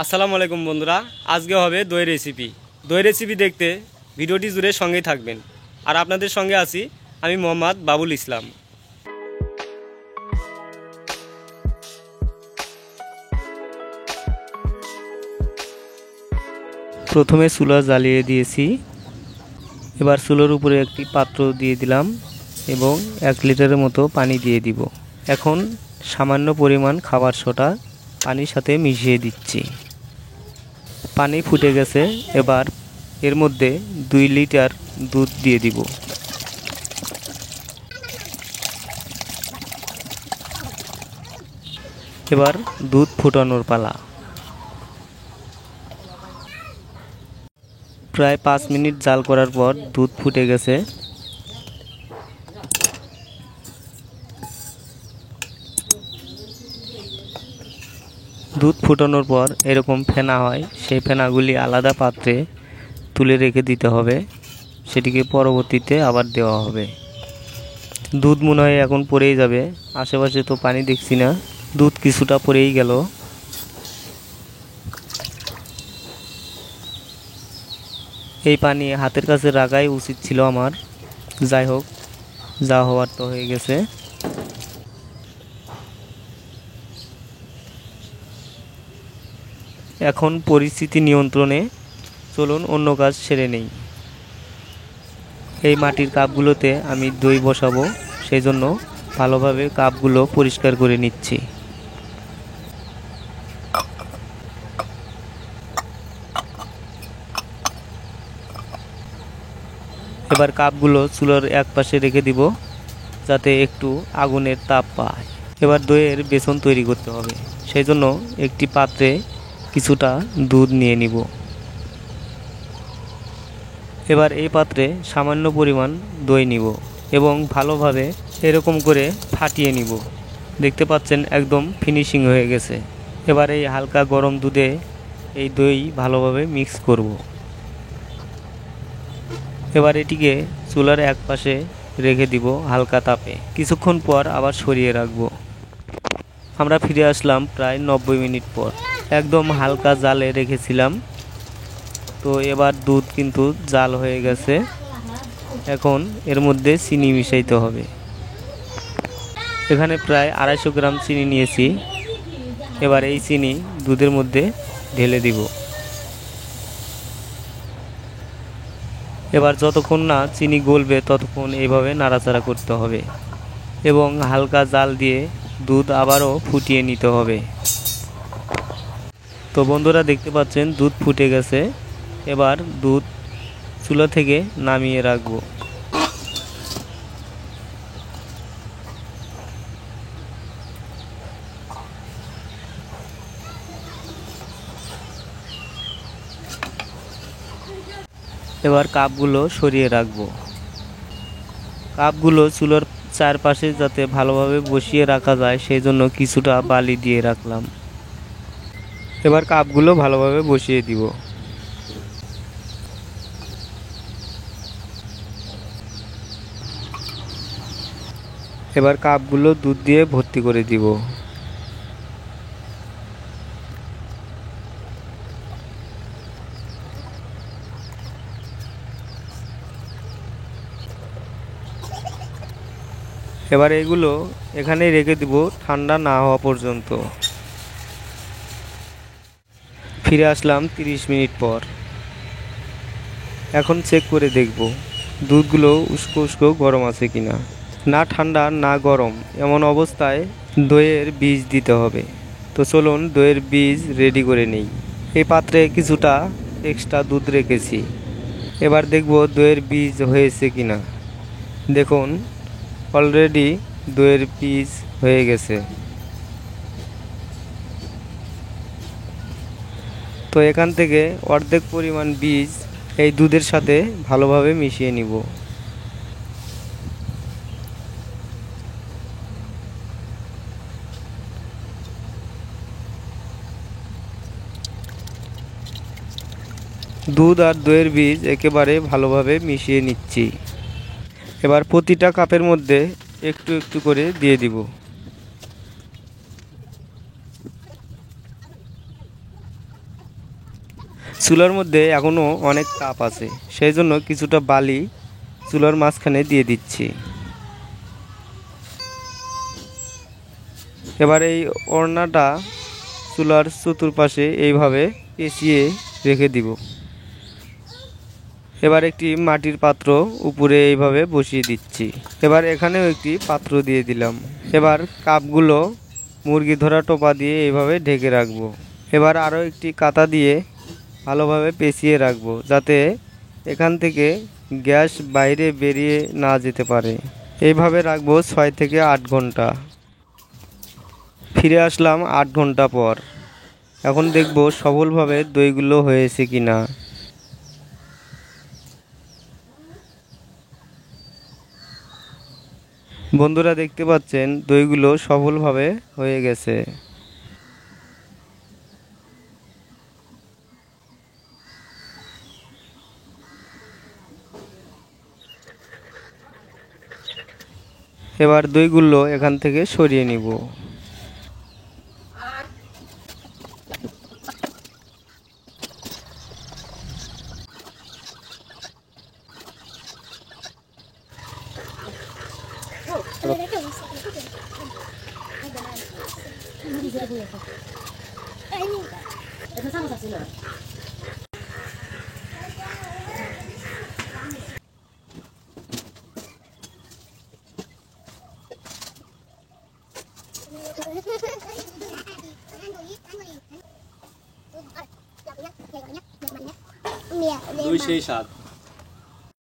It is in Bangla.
আসসালামু আলাইকুম বন্ধুরা, আজকে হবে দই রেসিপি। দই রেসিপি দেখতে ভিডিওটি জুড়ে সঙ্গেই থাকবেন। আর আপনাদের সঙ্গে আছি আমি মোহাম্মদ বাবুল ইসলাম। প্রথমে চুলা জ্বালিয়ে দিয়েছি। এবার চুলার উপরে একটি পাত্র দিয়ে দিলাম এবং 1 লিটারের মতো পানি দিয়ে দিব। এখন সামান্য পরিমাণ খাবার সোডা পানির সাথে মিশিয়ে দিচ্ছি। পানি ফুটে গেছে, এবার এর মধ্যে 2 লিটার দুধ দিয়ে দিব। এবার দুধ ফুটানোর পালা। প্রায় 5 মিনিট জাল করার পর দুধ ফুটে গেছে। দুধ ফুটানোর পর এরকম ফেনা হয়, সেই ফেনাগুলি আলাদা পাত্রে তুলে রেখে দিতে হবে, সেটিকে পরবর্তীতে আবার দেওয়া হবে। দুধ মনে হয় এখন পড়েই যাবে, আশেপাশে তো পানি দেখছি না, দুধ কিছুটা পড়েই গেল। এই পানি হাতের কাছে রাখাই উচিত ছিল আমার, যাই হোক, যা হওয়ার তো হয়ে গেছে। এখন পরিস্থিতি নিয়ন্ত্রণে, চলুন অন্য কাজ সেরে নেই। এই মাটির কাপগুলোতে আমি দই বসাবো, সেই জন্য ভালোভাবে কাপগুলো পরিষ্কার করে নিচ্ছি। এবার কাপগুলো চুলার এক পাশে রেখে দিব, যাতে একটু আগুনের তাপ পায়। এবার দইয়ের বেসন তৈরি করতে হবে, সেই জন্য একটি পাত্রে কিছুটা দুধ নিয়ে নিব। এবার এই পাত্রে সামান্য পরিমাণ দই নিব এবং ভালোভাবে এরকম করে ফাটিয়ে নিব। দেখতে পাচ্ছেন একদম ফিনিশিং হয়ে গেছে। এবার এই হালকা গরম দুধে এই দই ভালোভাবে মিক্স করব। এবার এটিকে চুলার এক পাশে রেখে দিব হালকা তাপে। কিছুক্ষণ পর আবার সরিয়ে রাখব। আমরা ফিরে আসলাম প্রায় 90 মিনিট পর। একদম হালকা জালে রেখেছিলাম, তো এবার দুধ কিন্তু জাল হয়ে গেছে। এখন এর মধ্যে চিনি মিশাইতে হবে। এখানে প্রায় 250 গ্রাম চিনি নিয়েছি। এবার এই চিনি দুধের মধ্যে ঢেলে দিব। এবার যতক্ষণ না চিনি গলবে ততক্ষণ এইভাবে নাড়াচাড়া করতে হবে এবং হালকা জাল দিয়ে দুধ আবারও ফুটিয়ে নিতে হবে। তো বন্ধুরা, দেখতে পাচ্ছেন দুধ ফুটে গেছে। এবার দুধ চুলা থেকে নামিয়ে রাখবো। এবার কাপগুলো সরিয়ে রাখবো। কাপগুলো চুলার চারপাশে যাতে ভালোভাবে বসিয়ে রাখা যায়, সেই জন্য কিছুটা বালি দিয়ে রাখলাম। এবার কাপগুলো ভালোভাবে বসিয়ে দিব। এবার কাপগুলো দুধ দিয়ে ভর্তি করে দিব। এবার এগুলো এখানেই রেখে দিব ঠান্ডা না হওয়া পর্যন্ত। ফিরে আসলাম 30 মিনিট পর। এখন চেক করে দেখব দুধগুলো উস্কো উস্কো গরম আছে কিনা। না ঠান্ডা না গরম এমন অবস্থায় দইয়ের বীজ দিতে হবে। তো চলুন দইয়ের বীজ রেডি করে নেই। এই পাত্রে কিছুটা এক্সট্রা দুধ রেখেছি। এবার দেখব দইয়ের বীজ হয়েছে কিনা। দেখুন, অলরেডি দইয়ের বীজ হয়ে গেছে। তো এখান থেকে অর্ধেক পরিমাণ বীজ এই দুধের সাথে ভালোভাবে মিশিয়ে নিব। দুধ আর দইয়ের বীজ একেবারে ভালোভাবে মিশিয়ে নিচ্ছি। এবার প্রতিটা কাপের মধ্যে একটু একটু করে দিয়ে দিব। চুলার মধ্যে এখনও অনেক তাপ আছে, সেই জন্য কিছুটা বালি চুলার মাঝখানে দিয়ে দিচ্ছি। এবার এই ওড়নাটা চুলার চতুর্পাশে এইভাবে পেঁচিয়ে রেখে দিব। এবার একটি মাটির পাত্র উপরে এইভাবে বসিয়ে দিচ্ছি। এবার এখানেও একটি পাত্র দিয়ে দিলাম। এবার কাপগুলো মুরগি ধরা টোপা দিয়ে এইভাবে ঢেকে রাখবো। এবার আরও একটি কাঁথা দিয়ে ভালোভাবে পেঁচিয়ে রাখবো, যাতে এখান থেকে গ্যাস বাইরে বেরিয়ে না যেতে পারে। এইভাবে রাখবো 6 থেকে 8 ঘন্টা। ফিরে আসলাম 8 ঘন্টা পর। এখন দেখব সফলভাবে দইগুলো হয়েছে কিনা। বন্ধুরা দেখতে পাচ্ছেন দইগুলো সফলভাবে হয়ে গেছে। এবার দইগুলো এখান থেকে সরিয়ে নিব। দুই সেই স্বাদ।